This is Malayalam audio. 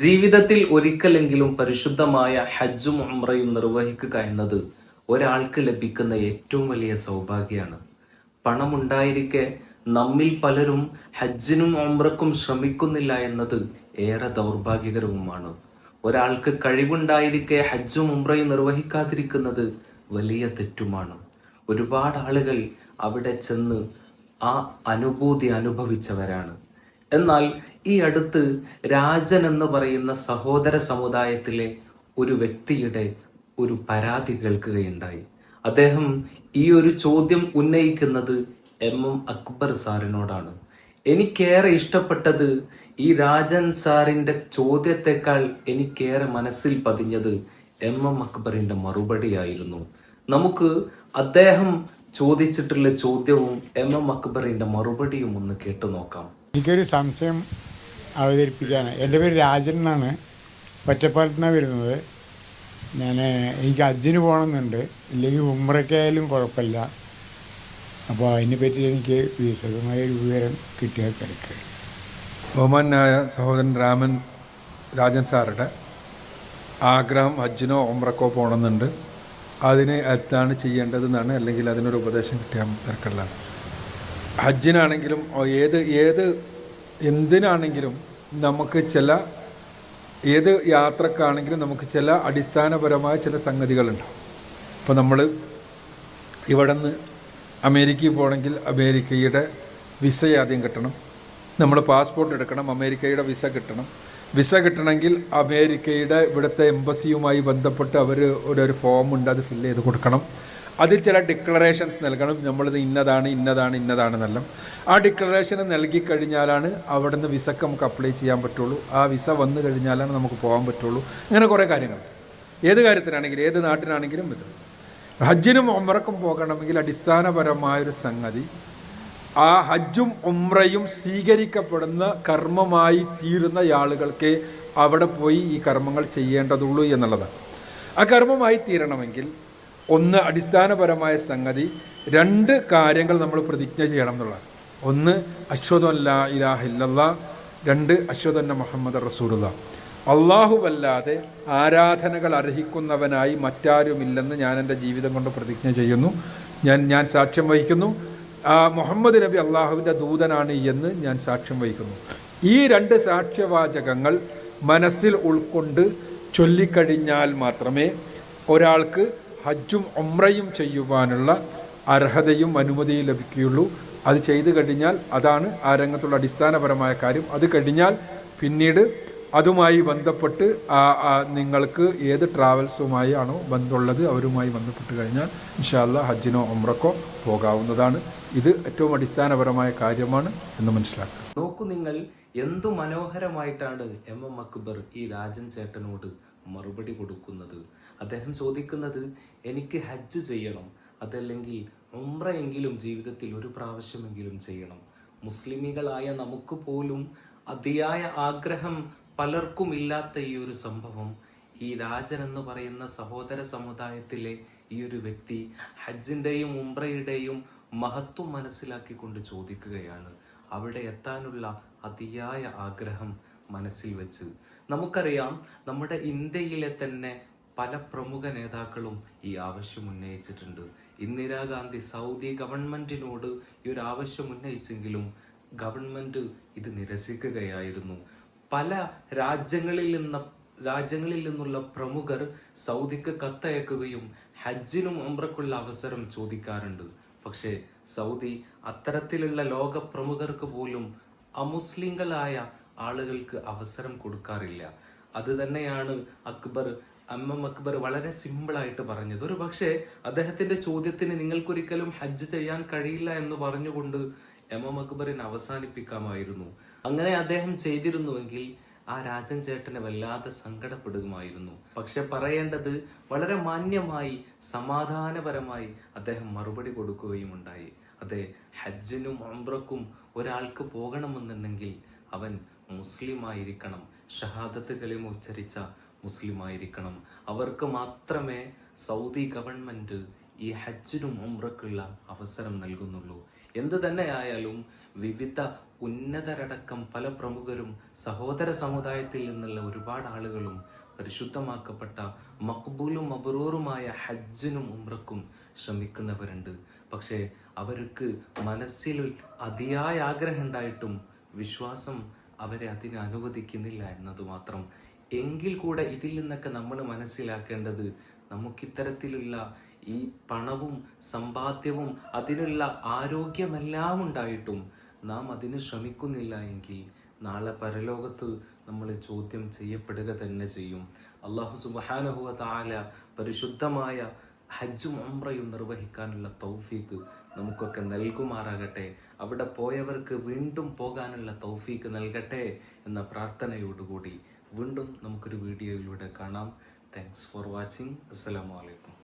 ജീവിതത്തിൽ ഒരിക്കലെങ്കിലും പരിശുദ്ധമായ ഹജ്ജും ഉംറയും നിർവഹിക്കുക എന്നത് ഒരാൾക്ക് ലഭിക്കുന്ന ഏറ്റവും വലിയ സൗഭാഗ്യമാണ്. പണമുണ്ടായിരിക്കെ നമ്മിൽ പലരും ഹജ്ജിനും ഉംറക്കും ശ്രമിക്കുന്നില്ല എന്നത് ഏറെ ദൗർഭാഗ്യകരവുമാണ്. ഒരാൾക്ക് കഴിവുണ്ടായിരിക്കെ ഹജ്ജും ഉംറയും നിർവഹിക്കാതിരിക്കുന്നത് വലിയ തെറ്റുമാണ്. ഒരുപാട് ആളുകൾ അവിടെ ചെന്ന് ആ അനുഭൂതി അനുഭവിച്ചവരാണ്. എന്നാൽ ഈ അടുത്ത് രാജൻ എന്ന് പറയുന്ന സഹോദര സമുദായത്തിലെ ഒരു വ്യക്തിയുടെ ഒരു പരാതി കേൾക്കുകയുണ്ടായി. അദ്ദേഹം ഈ ഒരു ചോദ്യം ഉന്നയിക്കുന്നത് അക്ബർ സാറിനോടാണ്. എനിക്കേറെ ഇഷ്ടപ്പെട്ടത് ഈ രാജൻ സാറിന്റെ ചോദ്യത്തെക്കാൾ എനിക്കേറെ മനസ്സിൽ പതിഞ്ഞത് അക്ബറിന്റെ മറുപടിയായിരുന്നു. നമുക്ക് അദ്ദേഹം ചോദിച്ചിട്ടുള്ള ചോദ്യവും അക്ബറിന്റെ മറുപടിയും ഒന്ന് കേട്ടു നോക്കാം. എനിക്കൊരു സംശയം അവതരിപ്പിക്കാൻ. എൻ്റെ പേര് രാജൻ എന്നാണ്, ഒറ്റപ്പാലത്ത് നിന്നാണ് വരുന്നത്. എനിക്ക് ഹജ്ജിന് പോകണമെന്നുണ്ട്, ഇല്ലെങ്കിൽ ഉംറയ്ക്കായാലും കുഴപ്പമില്ല. അപ്പോൾ അതിനെപ്പറ്റി എനിക്ക് വിശദമായ ഒരു വിവരം കിട്ടിയാൽ തിരക്ക്. ബഹുമാനായ സഹോദരൻ രാജൻ സാറുടെ ആഗ്രഹം ഹജ്ജിനോ ഉംറക്കോ പോകണമെന്നുണ്ട്. അതിന് എന്താണ് ചെയ്യേണ്ടതെന്നാണ്, അല്ലെങ്കിൽ അതിനൊരു ഉപദേശം കിട്ടിയാൽ തിരക്കുള്ളതാണ്. ഹജ്ജിനാണെങ്കിലും എന്തിനാണെങ്കിലും നമുക്ക് ഏത് യാത്രക്കാണെങ്കിലും നമുക്ക് ചില അടിസ്ഥാനപരമായ ചില സംഗതികളുണ്ടാവും. ഇപ്പോൾ നമ്മൾ ഇവിടെ നിന്ന് അമേരിക്കയിൽ പോകണമെങ്കിൽ അമേരിക്കയുടെ വിസ ആദ്യം കിട്ടണം. നമ്മൾ പാസ്പോർട്ട് എടുക്കണം, അമേരിക്കയുടെ വിസ കിട്ടണം. വിസ കിട്ടണമെങ്കിൽ അമേരിക്കയുടെ ഇവിടുത്തെ എംബസിയുമായി ബന്ധപ്പെട്ട് ഒരു ഫോമുണ്ട്, അത് ഫില്ല് ചെയ്ത് കൊടുക്കണം. അതിൽ ചില ഡിക്ലറേഷൻസ് നൽകണം. നമ്മളിത് ഇന്നതാണെന്നെല്ലാം ആ ഡിക്ലറേഷൻ നൽകിക്കഴിഞ്ഞാലാണ് അവിടെ നിന്ന് വിസക്ക് നമുക്ക് അപ്ലൈ ചെയ്യാൻ പറ്റുള്ളൂ. ആ വിസ വന്നു കഴിഞ്ഞാലാണ് നമുക്ക് പോകാൻ പറ്റുള്ളൂ. അങ്ങനെ കുറേ കാര്യങ്ങൾ ഏത് കാര്യത്തിനാണെങ്കിലും ഏത് നാട്ടിനാണെങ്കിലും ഇത്. ഹജ്ജിനും ഉംറക്കും പോകണമെങ്കിൽ അടിസ്ഥാനപരമായൊരു സംഗതി, ആ ഹജ്ജും ഉംറയും സ്വീകരിക്കപ്പെടുന്ന കർമ്മമായി തീരുന്ന ആളുകൾക്ക് അവിടെ പോയി ഈ കർമ്മങ്ങൾ ചെയ്യേണ്ടതുള്ളൂ എന്നുള്ളതാണ്. ആ കർമ്മമായി തീരണമെങ്കിൽ ഒന്ന് അടിസ്ഥാനപരമായ സംഗതി, രണ്ട് കാര്യങ്ങൾ നമ്മൾ പ്രതിജ്ഞ ചെയ്യണം എന്നുള്ളതാണ്. ഒന്ന് അശ്ഹദു അല്ലാ ഇലാഹ ഇല്ലല്ലാഹ്, രണ്ട് അശ്ഹദു അന്ന മുഹമ്മദ് റസൂലുള്ളാഹ്. അല്ലാഹുവല്ലാതെ ആരാധനകൾ അർഹിക്കുന്നവനായി മറ്റാരുമില്ലെന്ന് ഞാൻ എൻ്റെ ജീവിതം കൊണ്ട് പ്രതിജ്ഞ ചെയ്യുന്നു. ഞാൻ സാക്ഷ്യം വഹിക്കുന്നു. മുഹമ്മദ് നബി അള്ളാഹുവിൻ്റെ ദൂതനാണ് എന്ന് ഞാൻ സാക്ഷ്യം വഹിക്കുന്നു. ഈ രണ്ട് സാക്ഷ്യവാചകങ്ങൾ മനസ്സിൽ ഉൾക്കൊണ്ട് ചൊല്ലിക്കഴിഞ്ഞാൽ മാത്രമേ ഒരാൾക്ക് ഹജ്ജും ഉംറയും ചെയ്യുവാനുള്ള അർഹതയും അനുമതിയും ലഭിക്കുകയുള്ളൂ. അത് ചെയ്തു കഴിഞ്ഞാൽ അതാണ് ആ രംഗത്തുള്ള അടിസ്ഥാനപരമായ കാര്യം. അത് കഴിഞ്ഞാൽ പിന്നീട് അതുമായി ബന്ധപ്പെട്ട് നിങ്ങൾക്ക് ഏത് ട്രാവൽസുമായി ആണോ ബന്ധമുള്ളത് അവരുമായി ബന്ധപ്പെട്ട് കഴിഞ്ഞാൽ ഇൻഷാ അല്ലാഹ് ഹജ്ജിനോ ഉംറക്കോ പോകാവുന്നതാണ്. ഇത് ഏറ്റവും അടിസ്ഥാനപരമായ കാര്യമാണ് എന്ന് മനസ്സിലാക്കുക. നോക്കൂ നിങ്ങൾ, എന്തു മനോഹരമായിട്ടാണ് അക്ബർ ഈ രാജൻ ചേട്ടനോട് മറുപടി കൊടുക്കുന്നത്. അദ്ദേഹം ചോദിക്കുന്നത്, എനിക്ക് ഹജ്ജ് ചെയ്യണം, അതല്ലെങ്കിൽ ഉംറയെങ്കിലും ജീവിതത്തിൽ ഒരു പ്രാവശ്യമെങ്കിലും ചെയ്യണം. മുസ്ലിമികളായ നമുക്ക് പോലും അതിയായ ആഗ്രഹം പലർക്കും ഇല്ലാത്ത ഈ ഒരു സംഭവം ഈ രാജൻ എന്ന് പറയുന്ന സഹോദര സമുദായത്തിലെ ഈ ഒരു വ്യക്തി ഹജ്ജിന്റെയും ഉംറയുടെയും മഹത്വം മനസ്സിലാക്കിക്കൊണ്ട് ചോദിക്കുകയാണ്. അവിടെ എത്താനുള്ള അതിയായ ആഗ്രഹം മനസ്സിൽ വെച്ച്. നമുക്കറിയാം, നമ്മുടെ ഇന്ത്യയിലെ തന്നെ പല പ്രമുഖ നേതാക്കളും ഈ ആവശ്യം ഉന്നയിച്ചിട്ടുണ്ട്. ഇന്ദിരാഗാന്ധി സൗദി ഗവൺമെന്റിനോട് ഈ ഒരു ആവശ്യം ഉന്നയിച്ചെങ്കിലും ഗവൺമെന്റ് ഇത് നിരസിക്കുകയായിരുന്നു. പല രാജ്യങ്ങളിൽ നിന്നുള്ള പ്രമുഖർ സൗദിക്ക് കത്തയക്കുകയും ഹജ്ജിനും ഉംറക്കുള്ള അവസരം ചോദിക്കാറുണ്ട്. പക്ഷേ സൗദി അത്തരത്തിലുള്ള ലോക പ്രമുഖർക്ക് പോലും അമുസ്ലിങ്ങളായ ആളുകൾക്ക് അവസരം കൊടുക്കാറില്ല. അത് തന്നെയാണ് അക്ബർ വളരെ സിമ്പിളായിട്ട് പറഞ്ഞത്. ഒരു പക്ഷേ അദ്ദേഹത്തിന്റെ ചോദ്യത്തിന് നിങ്ങൾക്കൊരിക്കലും ഹജ്ജ് ചെയ്യാൻ കഴിയില്ല എന്ന് പറഞ്ഞുകൊണ്ട് അക്ബറിനെ അവസാനിപ്പിക്കാമായിരുന്നു. അങ്ങനെ അദ്ദേഹം ചെയ്തിരുന്നുവെങ്കിൽ ആ രാജൻ ചേട്ടനെ വല്ലാതെ സങ്കടപ്പെടുമായിരുന്നു. പക്ഷെ പറയേണ്ടത് വളരെ മാന്യമായി സമാധാനപരമായി അദ്ദേഹം മറുപടി കൊടുക്കുകയും ഉണ്ടായി. അതെ, ഹജ്ജിനും ഉംറക്കും ഒരാൾക്ക് പോകണമെന്നുണ്ടെങ്കിൽ അവൻ മുസ്ലിം ആയിരിക്കണം, ഷഹാദത്ത് കലിമ ഉച്ചരിച്ച മുസ്ലിം ആയിരിക്കണം. അവർക്ക് മാത്രമേ സൗദി ഗവൺമെന്റ് ഈ ഹജ്ജിനും ഉംറക്കുള്ള അവസരം നൽകുന്നുള്ളൂ. എന്ത് തന്നെയായാലും വിവിധ ഉന്നതരടക്കം പല പ്രമുഖരും സഹോദര സമുദായത്തിൽ നിന്നുള്ള ഒരുപാട് ആളുകളും പരിശുദ്ധമാക്കപ്പെട്ട മഖ്ബൂലും മബ്റൂറുമായ ഹജ്ജിനും ഉംറക്കും ശ്രമിക്കുന്നവരുണ്ട്. പക്ഷേ അവർക്ക് മനസ്സിൽ അതിയായ ആഗ്രഹം ഉണ്ടായിട്ടും വിശ്വാസം അവരെ അതിന് അനുവദിക്കുന്നില്ല എന്നത് മാത്രം. എങ്കിൽ കൂടെ ഇതിൽ നിന്നൊക്കെ നമ്മൾ മനസ്സിലാക്കേണ്ടത്, നമുക്കിത്തരത്തിലുള്ള ഈ പണവും സമ്പാദ്യവും അതിനുള്ള ആരോഗ്യമെല്ലാം ഉണ്ടായിട്ടും നാം അതിന് ശ്രമിക്കുന്നില്ല എങ്കിൽ നാളെ പരലോകത്ത് നമ്മൾ ചോദ്യം ചെയ്യപ്പെടുക തന്നെ ചെയ്യും. അല്ലാഹു സുബ്ഹാനഹു വ തആല പരിശുദ്ധമായ ഹജ്ജും ഉംറയും നിർവഹിക്കാനുള്ള തൗഫീക്ക് നമുക്കൊക്കെ നൽകുമാറാകട്ടെ. അവിടെ പോയവർക്ക് വീണ്ടും പോകാനുള്ള തൗഫീക്ക് നൽകട്ടെ എന്ന പ്രാർത്ഥനയോടുകൂടി വീണ്ടും നമുക്കൊരു വീഡിയോയിലൂടെ കാണാം. Thanks for watching. അസ്സലാമു അലൈക്കും.